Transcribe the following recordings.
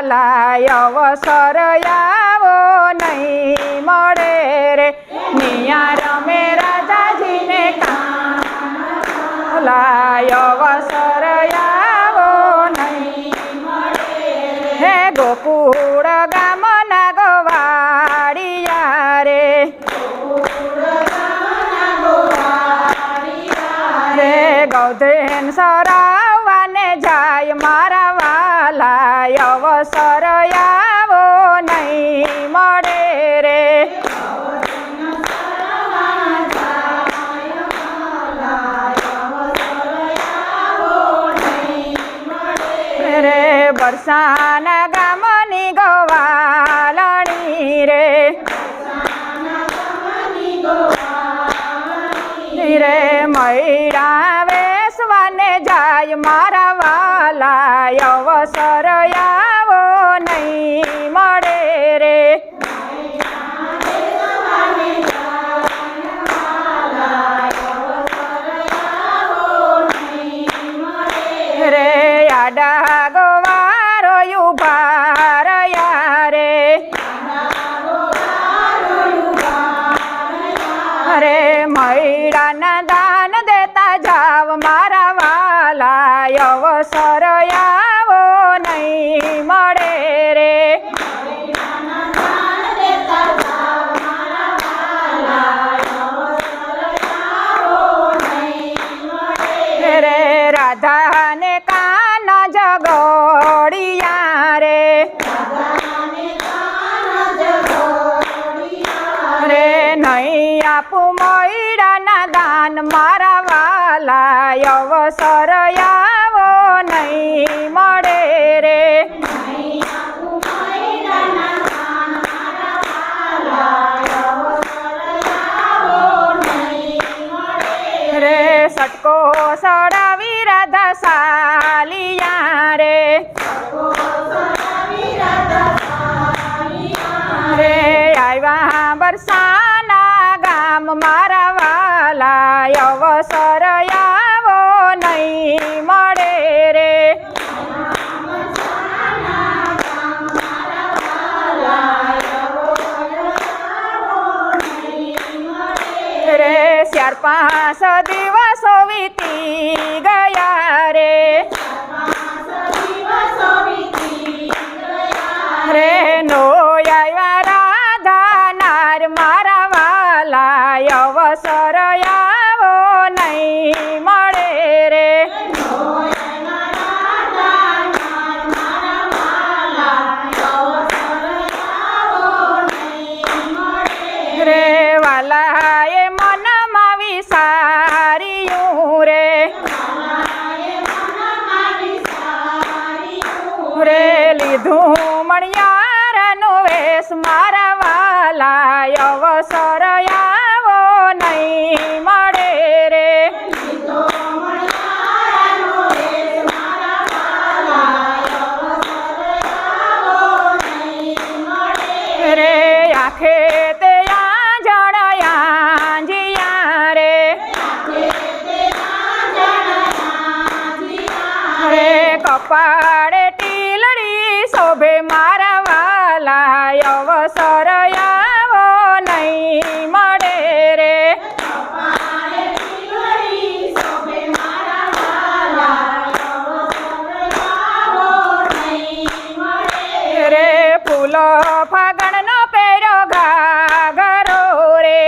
વાલા અવસર આવો નહીં મળે રે નિયા રમે રાધાજીને કાલા અવસર આવો નહીં મળે હે ગોકુળ ગામના ગવાડિયા રે રે ગૌધેન સરાવાને જાય મારા વાલા અવસર આવો નહીં મળે રે રે બરસાના ગામની ગવાલણી રે રે મૈડા વેસવાને જાય મારા વાલા અવસર આવો નહીં મળે રે રે આડા ગવારો ઉભા રહ્યા રે રે મૈડાના દાન દેતા જાવ મારા વાલા અવસર આવો નહીં મળે રે રે રાધાને કાના જગોડિયા રે રે નહીં આપું મૈડાના દાન મારા વાલા અવસર આવો નહીં મળે રે રે સટકો સડાવી રાધા સાલિયા રે રે આવ્યા બરસાના ગામ મારા વાલા અવસર આવો નહીં મળે રે રે 4-5 દિવસો વીતી ગયા રે રે નો આવ્યા રાધા નાર મારા વાલા અવસર આવો નહીં મળે રે રે વાલાએ મનમાં વિસાર્યું રે રે લીધું મણિયારનો વેશ મારા વાલા અવસર આવો નહીં મળે રે રે આંખે તે આંજણ આંજિયા રે રે કપાળે ટીલડી શોભે મારા વાલા અવસર આવો નહીં મળે રે રે ફૂલો ફાગણનો પેરો ઘાઘરો રે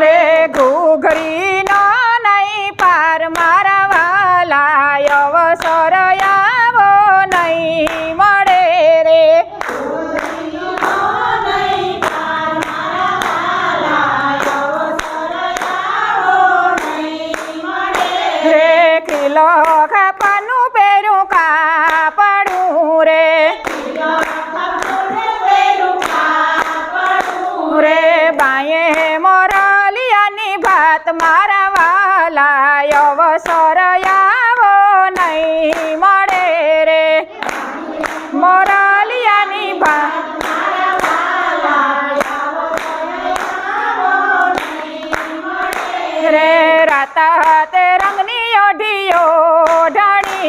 રે ઘૂઘરીનો નહીં પાર મારા વાલા અવસર આવો નહીં મળે રે રે કિલો ખાપાનું પેરું કાપડું રે રે બાયે મોરલિયાની ભાત મારા વાલા અવસર આવો નહીં મળે રે મોરલિયાની ભાત રે રાતા તે રંગની ઓઢીઓ ઢાણી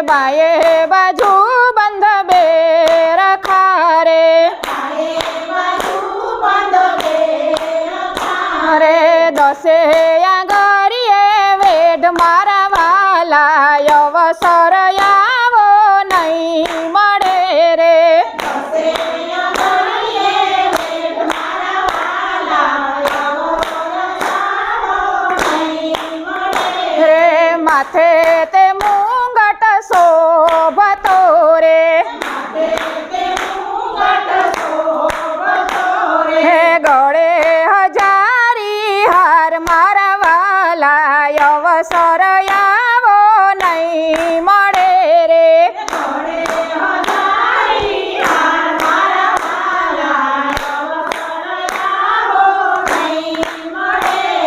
બાયે બાજુ બંધ બે રખા રે રે દસે આંગળીએ વેઢ મારા વાલા અવસર આવો નહીં મળે રે રે માથે તે મુંગટ શોભતો રે હે ગળે હજારી હાર મારા વાલા અવસર આવો નહીં મળે રે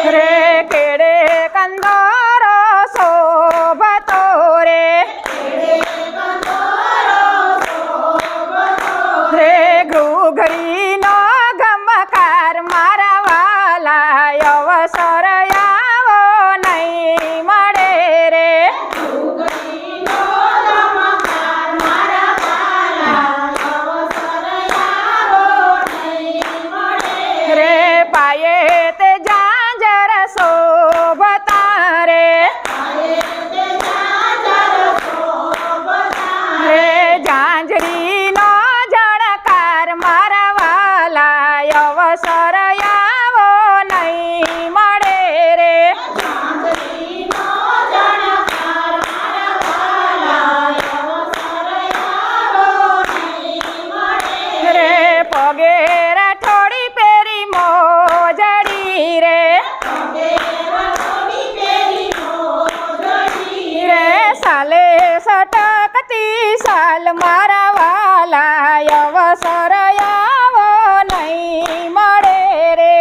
રે કેડે કંદોર શોભતો રે રે ઘૂઘરીનો ગમકાર મારા વાલા અવસર આવો નહીં મળે રે રે પાયે તે ઝાંઝર શોભતા રે રે ઝાંઝરીનો જણકાર મારા વાલા અવસર આવો નહીં મળે રે રે પગે રાઠોડી પેરી મોજડી રે રે સાલે સટકતી સાલ મારા વાલા અવસર આવો નહીં મળે રે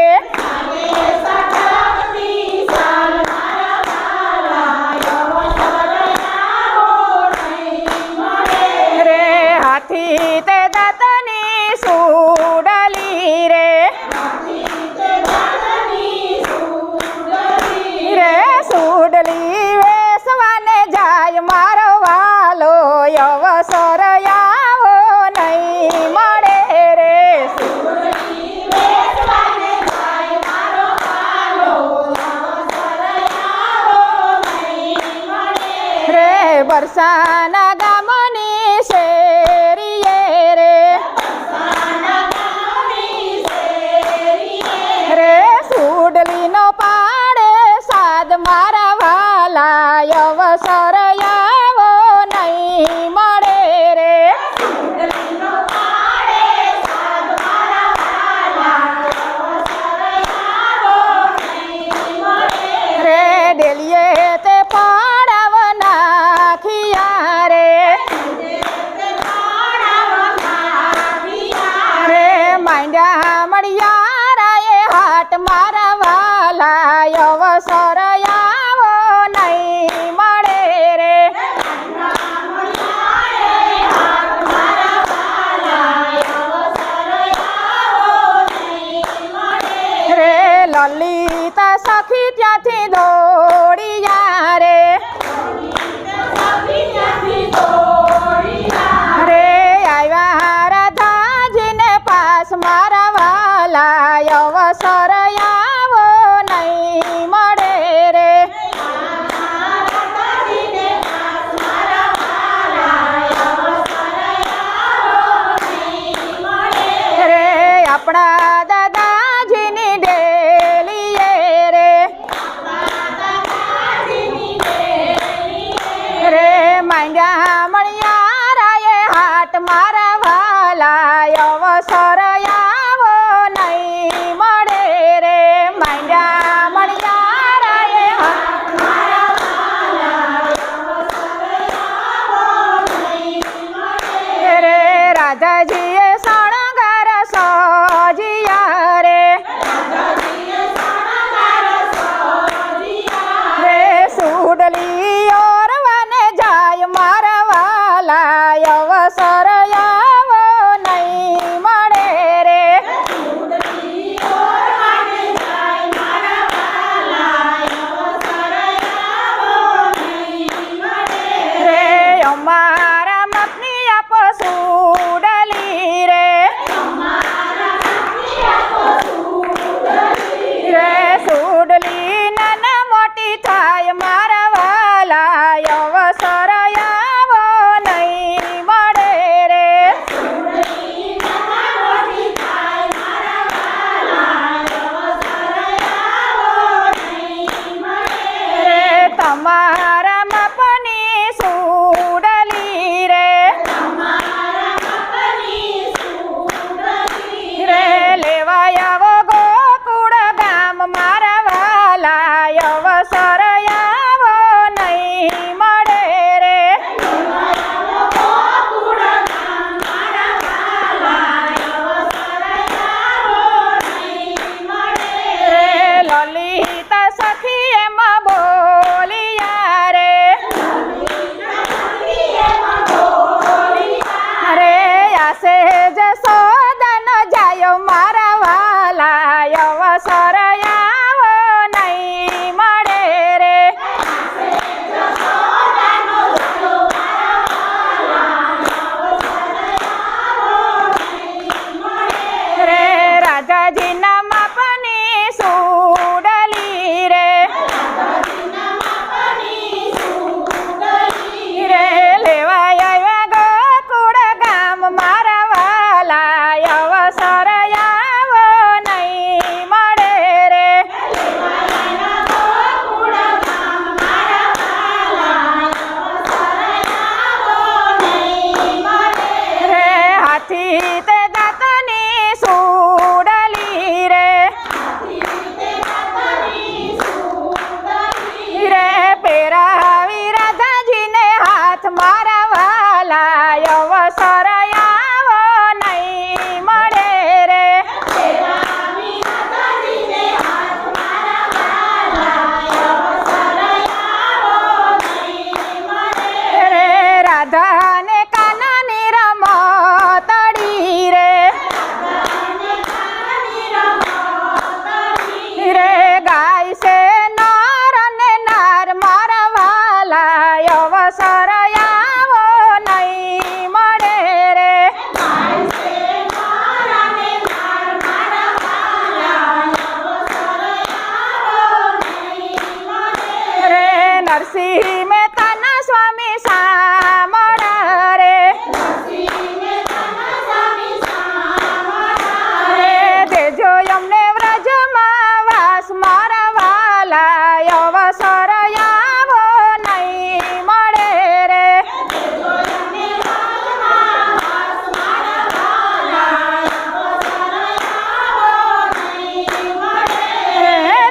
રે હાથી તે દાંતની સુડલી રે રે સુડલી વેસવાને જાય મારો વાલો અવસર આવો નહીં મળે રે રે બરસાના ગામની શેરીએ રે રે સુડલીનો પાડે સાદ મારા વાલા અવસર આવો નહીં મળે રે રે ડેલીએ તે પાડાવ નાખિયા રે રે માંડ્યા મળિયારાએ હાટ મારા વાલા અવસર આવો નહીં મળે રે રે લલિતા સખી ત્યાંથી દોડિયા રે રે આવ્યા રાધાજીને પાસ મારા વાલા અવસર આવો નહીં મળે રે રે આપણા દાદાજીની ડેલીએ રે રે માંડ્યા મળિયારાએ હાટ મારા વાલા અવસર આવો નહીં મળે રે માંડ્યા મળિયારાએ હાટ રે રાધાજીએ શણગાર સજિયા રે રે સુડલી ઓરવાને જાય મારા વાલા અવસર સરયાવો નહીં મળે રે તમારા માપની સુડલી રે રે લેવાય આવો ગોકુળ ગામ મારા વાલા અવસર આવો નહીં મળે રે રે લલિત સખી એમાં બોલિયા રે અરે આસે જસોદન જાયો મારા વાલા અવસર આવો નહીં મળે રે રે રાજાજીના માપની સુડલી રે રે લેવાય આવ્યા ગોકુળ ગામ મારા વાલા અવસર આવો નહીં મળે રે રે હાથી તે દાંતની સુડલી રે રે પેરાવી રાધાજીને હાથ મારા વાલા અવસર આવો નહીં મળે રે રે રાધાને કાનાની રમતડી રે રે ગાય છે નર અને નાર મારા વાલા અવસર આવો નહીં મળે રે રે નરસિંહ મહેતાના સ્વામી સામળા રે રે દેજો અમને વ્રજમાં વાસ મારા વાલા અવસર આવો નહીં મળે રે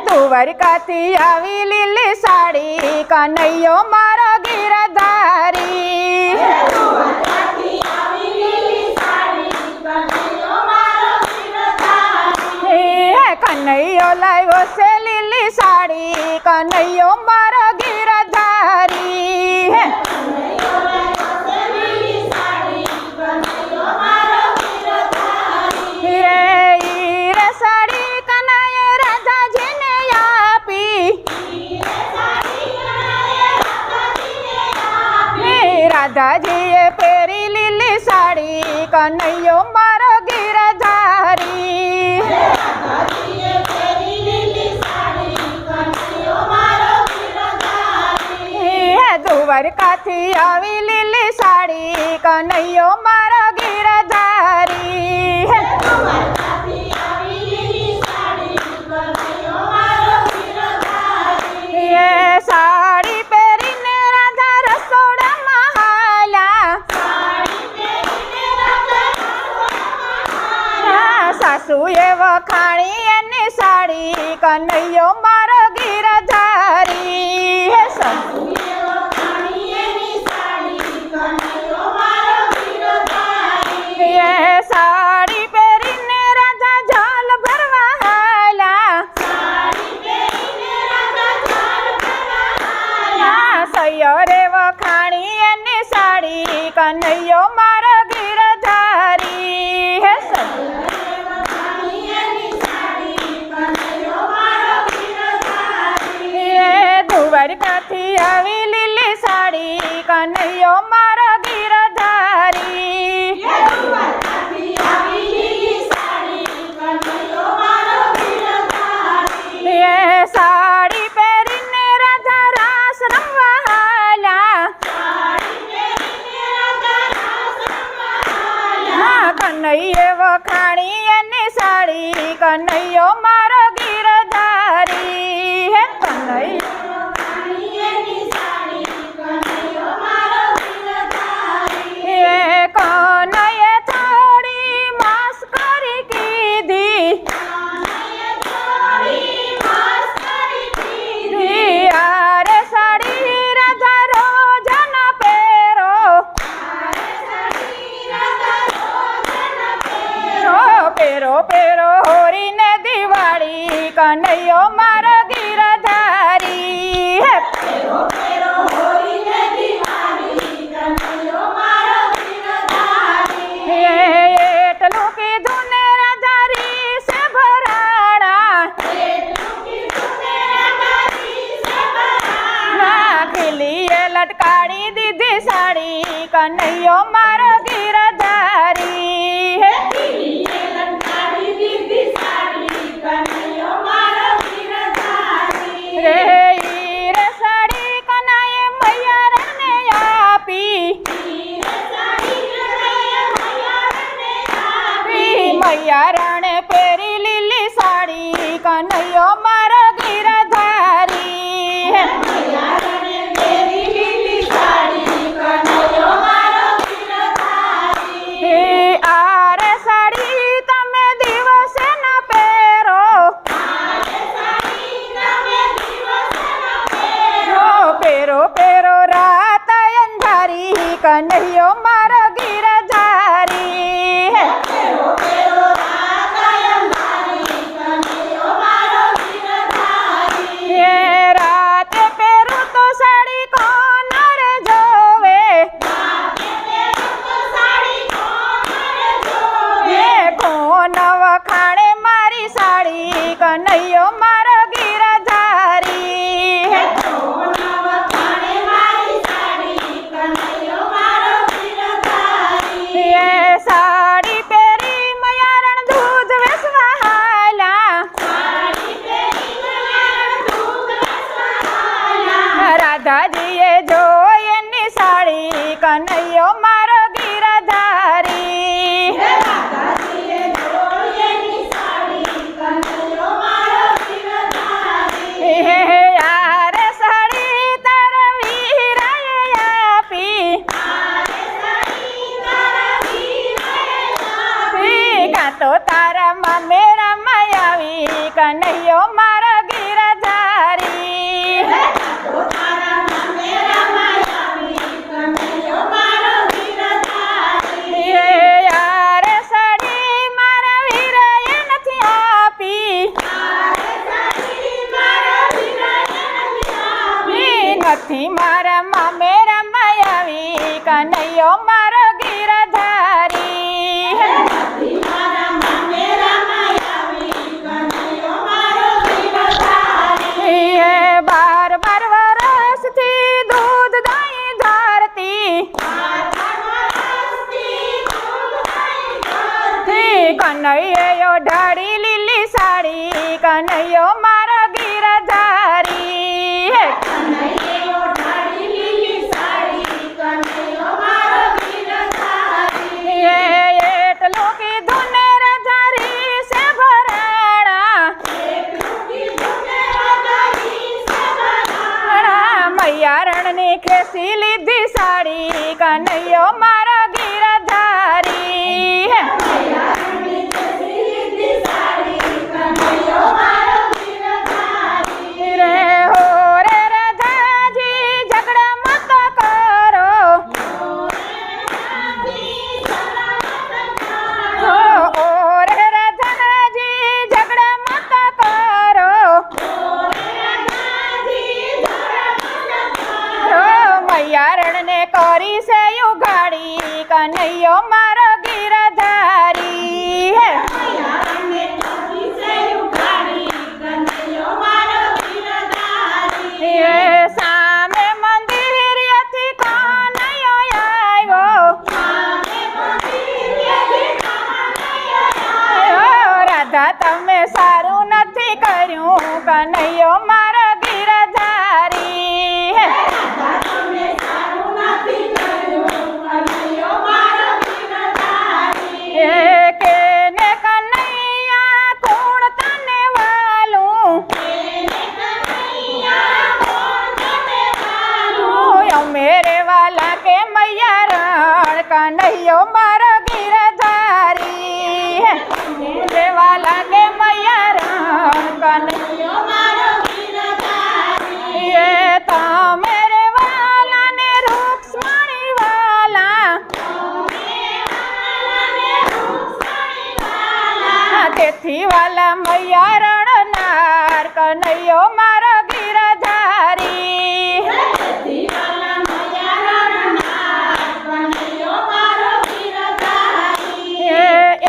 દ્વારકાથી આવી લીલી સાડી કનૈયો મારો ગિરધારી કનૈયો લાવ્યો છે લીલી સાડી કનૈયો મારો ગિરધારી રે ઈ રે સાડી કનૈયે રાધાજીને આપી રાધાજીએ પહેરી લીલી સાડી કનૈયો મારો ગિરધારી દ્વારકાથી આવી લીલી સાડી કનૈયો મારો ગિરધારી એ સાડી પહેરીને રાધા રસોડામાં હાલ્યા સાસુએ વખાણી એની સાડી કનૈયો મારો ગિરધારી એ સાડી પહેરીને રાધા જલ ભરવા હાલ્યા સૈયરે વખાણી એની સાડી કનૈયો મારો ગિરધારી દ્વારકાથી આવી લીલી સાડી કનૈયો મારો ગિરધારી એ સાડી પહેરીને રાધા રાસ રમવા હાલ્યા સાડી કનૈયો મારો ગીરધારી હે કનૈયો કનૈયે થોડી મસ્કરી કીધી આરે સાડી રાધા રોજ ન પહેરો પેરો પેરો હોરીને દિવાળી કનૈયો મારો ગીરધારી હે એટલું કીધું ને રાધારી સે ભરાણા ખીલીએ લટકાડી દીધી સાડી કનૈયો મારો ગીરધારી હે રે ઈ રે સાડી કનાએ મૈયારને આપી મૈયારણે પહેરી લીલી સાડી કનૈયો મારો ગીરધારી હે આરે સાડી તમે દિવસે ન પહેરો પેરો પેરો રાત અંધારી કનૈયો મારો ગીરધારી હે રાતે પહેરું તો સાડી કોણ રે જોવે કોણ વખાણે મારી સાડી કનૈયો મારો ગીરધારી હે સાડી પહેરી મયારણ દૂધ વેસવા હાલા રાધાજીએ જોઈ એની સાડી કનૈયો મારો ગીરધારી યારે સાડી તારા વીરાએ આપી કાં તો તારા મામેરા માયાવી કનૈયો મારો ગીરધારી યારે સાડી મારા વીરાએ નથી આપી નથી મારા મામેરા માયાવી કનૈયો મારો ગીરધારી બાર બાર વરસથી દૂધ દહીં ધારતી કનૈયો ઢાળી લીલી સાડી કનૈયો મારો ગીરધારી હે એટલું કીધું ને રાધારી સે ભરાણા મૈયારણની ખેસી લીધી સાડી કનૈયો મારો ગીરધારી હે રે હો રે રાધાજી ઝઘડા મત કરો ઓ રે રાધાજી ઝઘડા મત કરો મૈયારણને કરી છે ઉઘાડી કનૈયો મારો ગીરધારી હે સામે મંદિરેથી કનૈયો આવ્યો રાધા તમે સારું નથી કર્યું કનૈયો મારો ગીરધારી હે દ્વારકાથી વાલા મૈયા રણનાર કનૈયો મારો ગીરધારી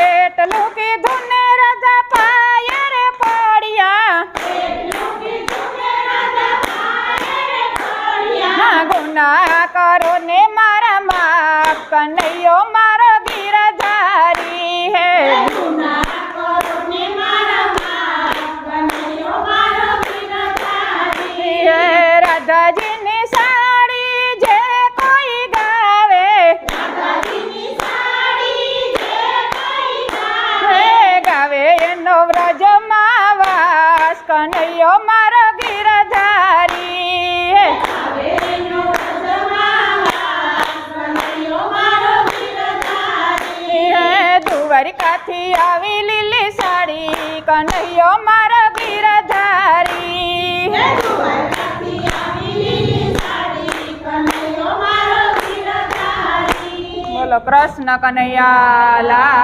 એટલું કીધું ને રાજા પાયે રે પડ્યા ગુના કરો ને મારા માફ કનૈયો મારો ગીરધારી હે રાધાજીની સાડી જે કોઈ ગાવે ગાવે એનો વ્રજમાં વાસ કનૈયો મારો ગીરધારી દ્વારકાથી આવી લીલી સાડી કનૈયો મારો ગીરધારી બોલો કૃષ્ણ કનૈયા લાલ